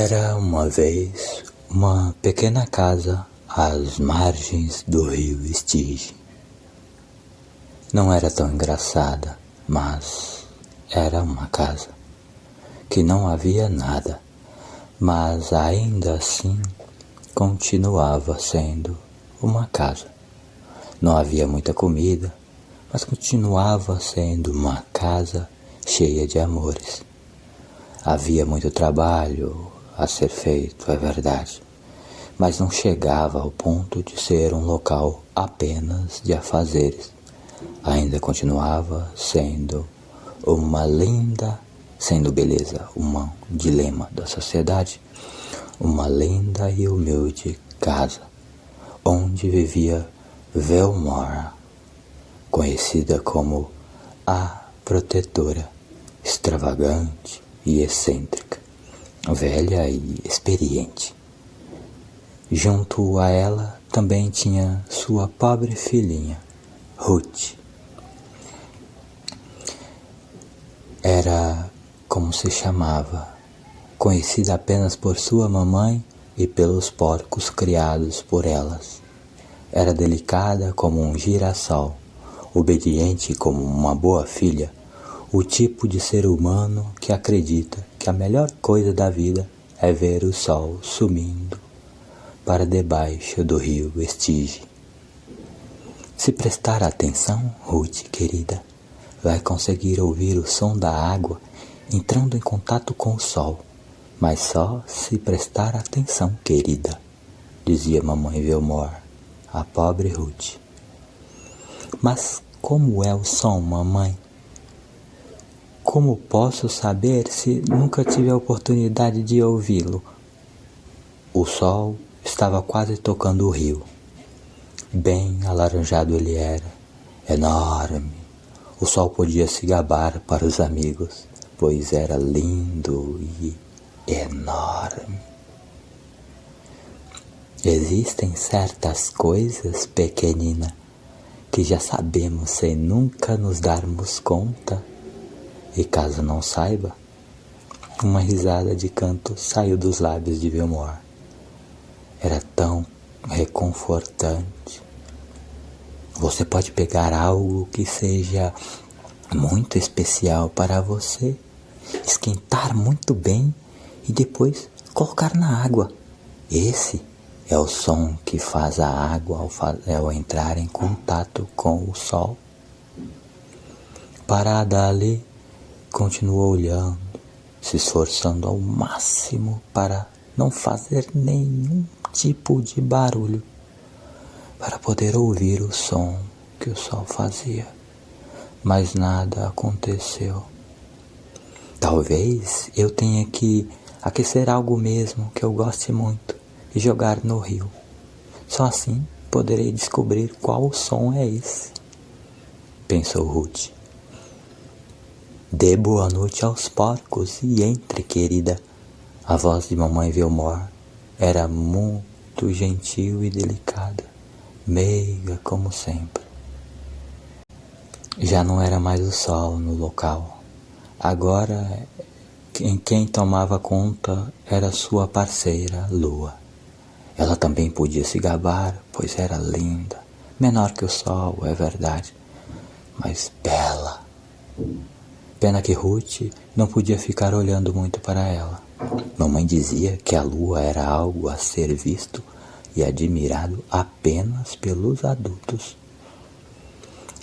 Era uma vez uma pequena casa às margens do rio Estige. Não era tão engraçada, mas era uma casa que não havia nada, mas ainda assim continuava sendo uma casa. Não havia muita comida, mas continuava sendo uma casa cheia de amores. Havia muito trabalho a ser feito, é verdade, mas não chegava ao ponto de ser um local apenas de afazeres. Ainda continuava sendo beleza, um dilema da sociedade, uma linda e humilde casa, onde vivia Velmora, conhecida como a protetora, extravagante e excêntrica, velha e experiente. Junto a ela também tinha sua pobre filhinha, Ruth. Era como se chamava, conhecida apenas por sua mamãe e pelos porcos criados por elas. Era delicada como um girassol, obediente como uma boa filha, o tipo de ser humano que acredita que a melhor coisa da vida é ver o sol sumindo para debaixo do rio Estige. Se prestar atenção, Ruth, querida, vai conseguir ouvir o som da água entrando em contato com o sol, mas só se prestar atenção, querida, dizia mamãe Velmora, a pobre Ruth. Mas como é o som, mamãe? Como posso saber se nunca tive a oportunidade de ouvi-lo? O sol estava quase tocando o rio. Bem alaranjado ele era, enorme. O sol podia se gabar para os amigos, pois era lindo e enorme. Existem certas coisas, pequenina, que já sabemos sem nunca nos darmos conta. E caso não saiba, uma risada de canto saiu dos lábios de Velmora. Era tão reconfortante. Você pode pegar algo que seja muito especial para você, esquentar muito bem e depois colocar na água. Esse é o som que faz a água ao entrar em contato com o sol. Parada ali, continuou olhando, se esforçando ao máximo para não fazer nenhum tipo de barulho, para poder ouvir o som que o sol fazia. Mas nada aconteceu. Talvez eu tenha que aquecer algo mesmo que eu goste muito e jogar no rio. Só assim poderei descobrir qual som é esse, pensou Ruth. Dê boa noite aos porcos e entre, querida. A voz de mamãe Velmora era muito gentil e delicada, meiga como sempre. Já não era mais o sol no local. Agora, quem tomava conta era sua parceira, Lua. Ela também podia se gabar, pois era linda, menor que o sol, é verdade, mas bela. Pena que Ruth não podia ficar olhando muito para ela. Mamãe dizia que a lua era algo a ser visto e admirado apenas pelos adultos.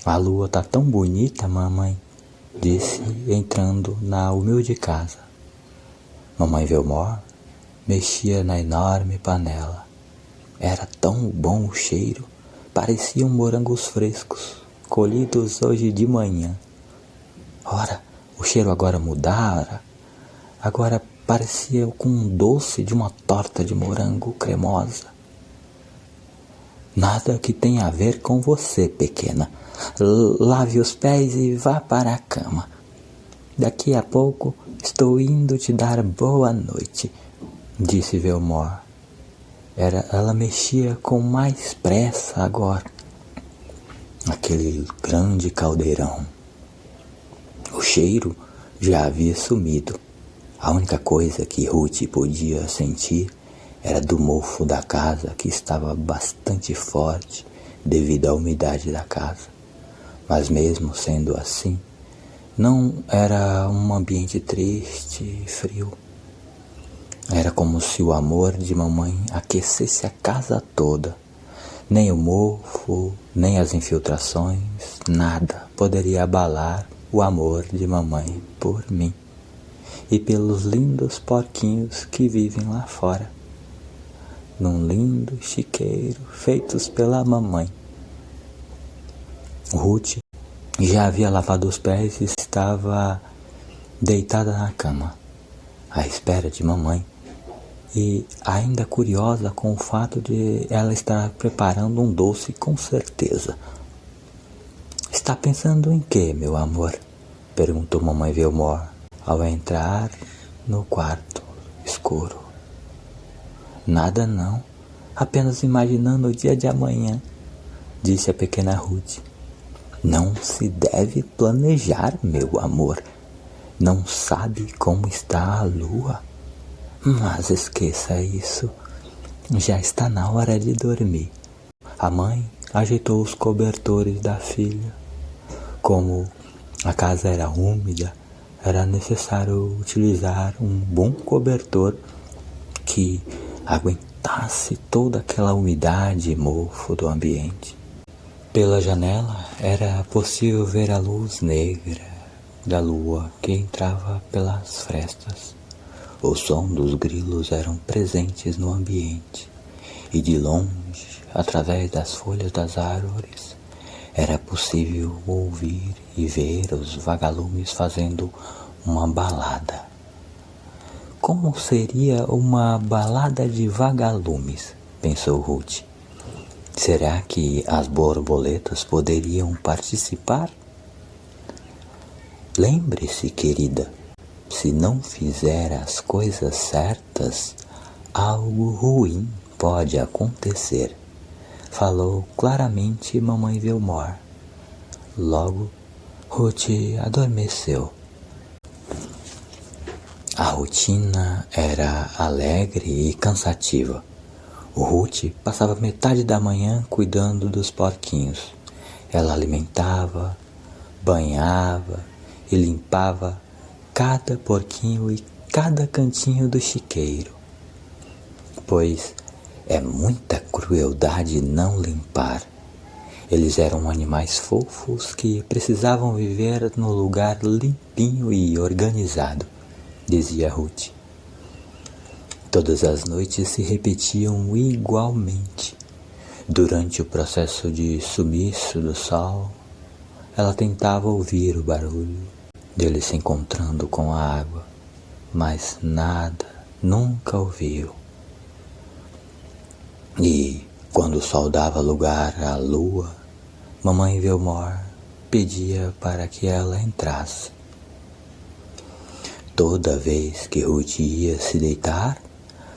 A lua tá tão bonita, mamãe, disse entrando na humilde casa. Mamãe Velmora mexia na enorme panela. Era tão bom o cheiro, pareciam morangos frescos, colhidos hoje de manhã. Ora, o cheiro agora mudara. Agora parecia com um doce de uma torta de morango cremosa. Nada que tenha a ver com você, pequena. Lave os pés e vá para a cama. Daqui a pouco estou indo te dar boa noite, disse Velmora. Ela mexia com mais pressa agora. Aquele grande caldeirão. O cheiro já havia sumido. A única coisa que Ruth podia sentir era do mofo da casa, que estava bastante forte devido à umidade da casa. Mas mesmo sendo assim, não era um ambiente triste e frio. Era como se o amor de mamãe aquecesse a casa toda. Nem o mofo, nem as infiltrações, nada poderia abalar o amor de mamãe por mim e pelos lindos porquinhos que vivem lá fora, num lindo chiqueiro feitos pela mamãe. Ruth já havia lavado os pés e estava deitada na cama, à espera de mamãe, e ainda curiosa com o fato de ela estar preparando um doce com certeza. "Está pensando em quê, meu amor?" perguntou mamãe Vilmor ao entrar no quarto escuro. "Nada não, apenas imaginando o dia de amanhã", disse a pequena Ruth. "Não se deve planejar, meu amor. Não sabe como está a lua? Mas esqueça isso. Já está na hora de dormir." A mãe ajeitou os cobertores da filha. Como a casa era úmida, era necessário utilizar um bom cobertor que aguentasse toda aquela umidade e mofo do ambiente. Pela janela era possível ver a luz negra da lua que entrava pelas frestas. O som dos grilos eram presentes no ambiente, e de longe, através das folhas das árvores, era possível ouvir e ver os vagalumes fazendo uma balada. Como seria uma balada de vagalumes? Pensou Ruth. Será que as borboletas poderiam participar? Lembre-se, querida, se não fizer as coisas certas, algo ruim pode acontecer, falou claramente mamãe Vilmor. Logo, Ruth adormeceu. A rotina era alegre e cansativa. O Ruth passava metade da manhã cuidando dos porquinhos. Ela alimentava, banhava e limpava cada porquinho e cada cantinho do chiqueiro, pois é muita crueldade não limpar. Eles eram animais fofos que precisavam viver no lugar limpinho e organizado, dizia Ruth. Todas as noites se repetiam igualmente. Durante o processo de sumiço do sol, ela tentava ouvir o barulho dele se encontrando com a água, mas nada, nunca ouviu. E, quando o sol dava lugar à lua, mamãe Vilmor pedia para que ela entrasse. Toda vez que Ruth ia se deitar,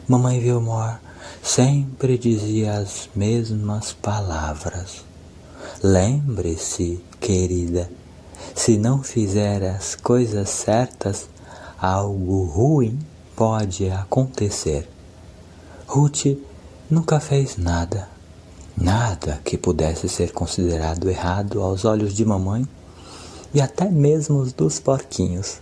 mamãe Vilmor sempre dizia as mesmas palavras. Lembre-se, querida, se não fizer as coisas certas, algo ruim pode acontecer. Ruth nunca fez nada que pudesse ser considerado errado aos olhos de mamãe e até mesmo dos porquinhos.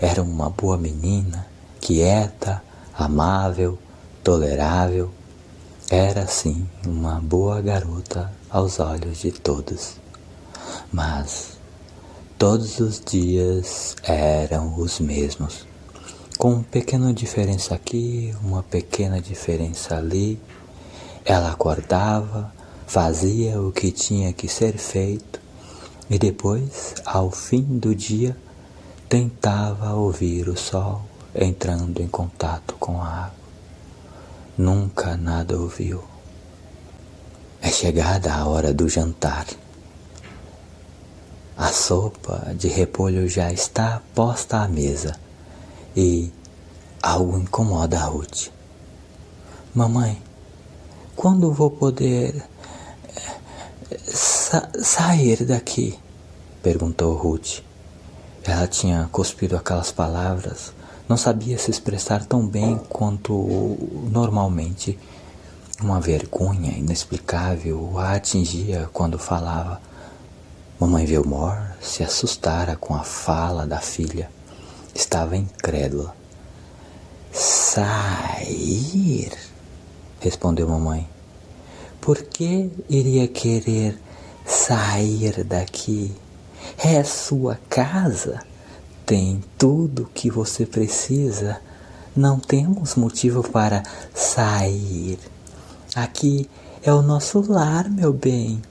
Era uma boa menina, quieta, amável, tolerável. Era, sim, uma boa garota aos olhos de todos. Mas todos os dias eram os mesmos, com uma pequena diferença aqui, uma pequena diferença ali. Ela acordava, fazia o que tinha que ser feito e depois, ao fim do dia, tentava ouvir o sol entrando em contato com a água. Nunca nada ouviu. É chegada a hora do jantar. A sopa de repolho já está posta à mesa e algo incomoda a Ruth. Mamãe, quando vou poder sair daqui? Perguntou Ruth. Ela tinha cuspido aquelas palavras Não sabia se expressar tão bem quanto normalmente. Uma vergonha inexplicável a atingia quando falava. Mamãe Vilmor se assustara com a fala da filha. Estava incrédula. Sair? Respondeu mamãe. Por que iria querer sair daqui? É sua casa. Tem tudo o que você precisa. Não temos motivo para sair. Aqui é o nosso lar, meu bem.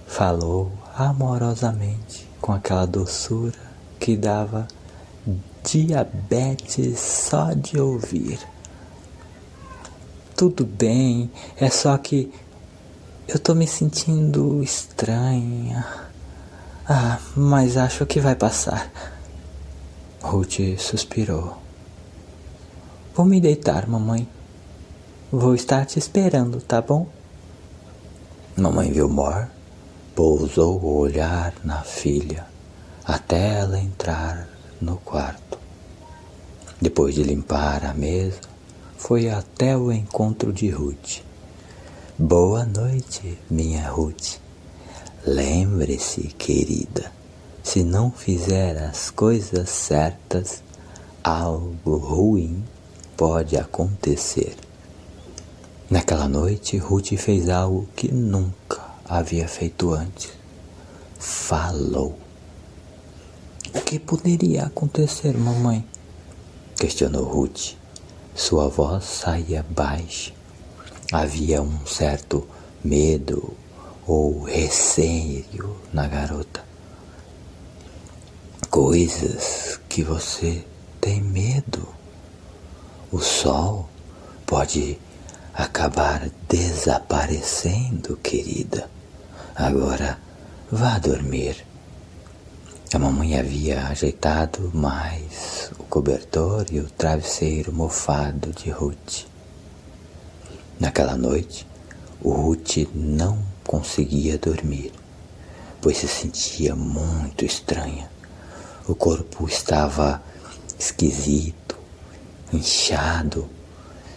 Falou amorosamente, com aquela doçura que dava diabetes só de ouvir. Tudo bem, é só que eu tô me sentindo estranha. Mas acho que vai passar. Ruth suspirou. Vou me deitar, mamãe. Vou estar te esperando, tá bom? Mamãe Vilmor pousou o olhar na filha até ela entrar no quarto. Depois de limpar a mesa, foi até o encontro de Ruth. Boa noite, minha Ruth. Lembre-se, querida, se não fizer as coisas certas, algo ruim pode acontecer. Naquela noite, Ruth fez algo que nunca havia feito antes. Falou. O que poderia acontecer, mamãe? Questionou Ruth. Sua voz saía baixa. Havia um certo medo ou receio na garota. Coisas que você tem medo. O sol pode acabar desaparecendo, querida. Agora vá dormir. A mamãe havia ajeitado mais o cobertor e o travesseiro mofado de Ruth. Naquela noite, o Ruth não conseguia dormir, pois se sentia muito estranha. O corpo estava esquisito, inchado,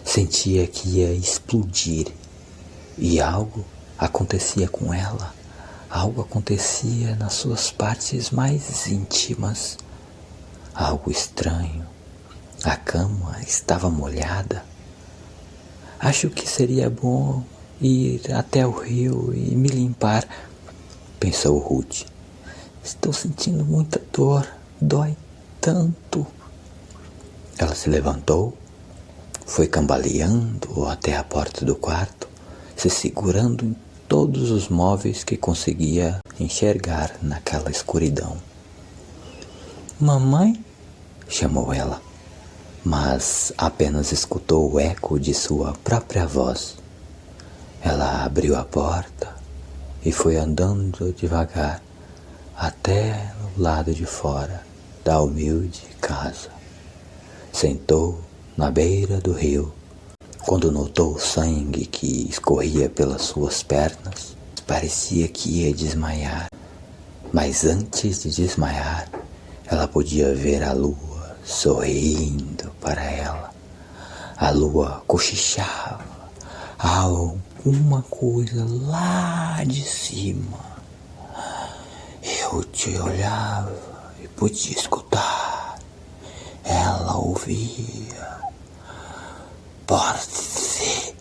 sentia que ia explodir e algo acontecia com ela. Algo acontecia nas suas partes mais íntimas. Algo estranho. A cama estava molhada. Acho que seria bom ir até o rio e me limpar, pensou Ruth. Estou sentindo muita dor. Dói tanto. Ela se levantou, foi cambaleando até a porta do quarto, se segurando em todos os móveis que conseguia enxergar naquela escuridão. Mamãe? Chamou ela, mas apenas escutou o eco de sua própria voz. Ela abriu a porta e foi andando devagar até o lado de fora da humilde casa. Sentou na beira do rio. Quando notou o sangue que escorria pelas suas pernas, parecia que ia desmaiar. Mas antes de desmaiar, ela podia ver a lua sorrindo para ela. A lua cochichava alguma coisa lá de cima. Eu te olhava e podia escutar. Ela ouvia. Porte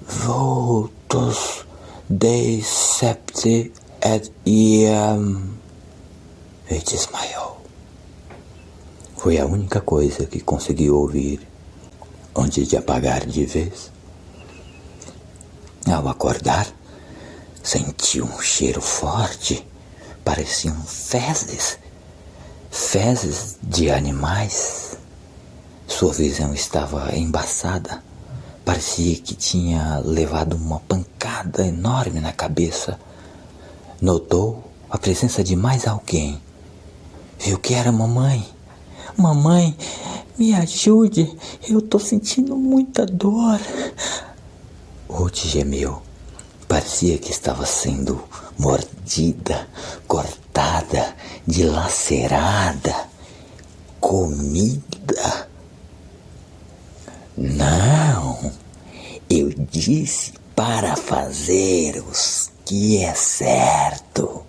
votos de septi et iam. E desmaiou. Foi a única coisa que conseguiu ouvir antes de apagar de vez. Ao acordar, sentiu um cheiro forte. Pareciam fezes de animais. Sua visão estava embaçada. Parecia que tinha levado uma pancada enorme na cabeça. Notou a presença de mais alguém. Viu que era mamãe. Mamãe, me ajude. Eu tô sentindo muita dor. Ruth gemeu. Parecia que estava sendo mordida, cortada, dilacerada, comida. Não, eu disse para fazer o que é certo.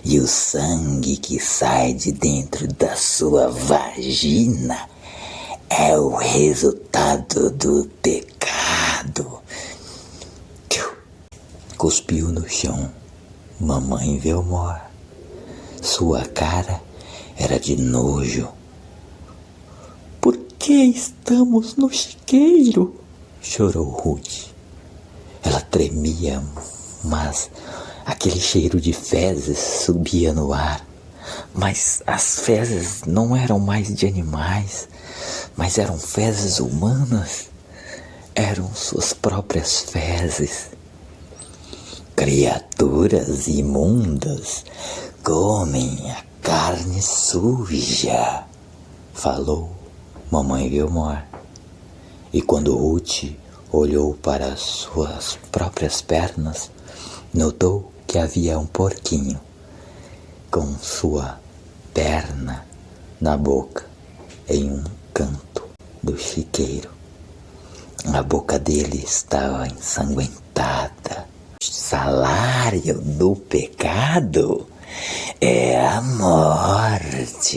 E o sangue que sai de dentro da sua vagina é o resultado do pecado. Cuspiu no chão. Mamãe Velmor. Sua cara era de nojo. Por que estamos no chiqueiro? Chorou Ruth. Ela tremia, mas aquele cheiro de fezes subia no ar. Mas as fezes não eram mais de animais, mas eram fezes humanas. Eram suas próprias fezes. Criaturas imundas comem a carne suja, falou Mamãe Velmor. E quando Ruth olhou para suas próprias pernas, notou que havia um porquinho com sua perna na boca em um canto do chiqueiro. A boca dele estava ensanguentada. O salário do pecado é a morte.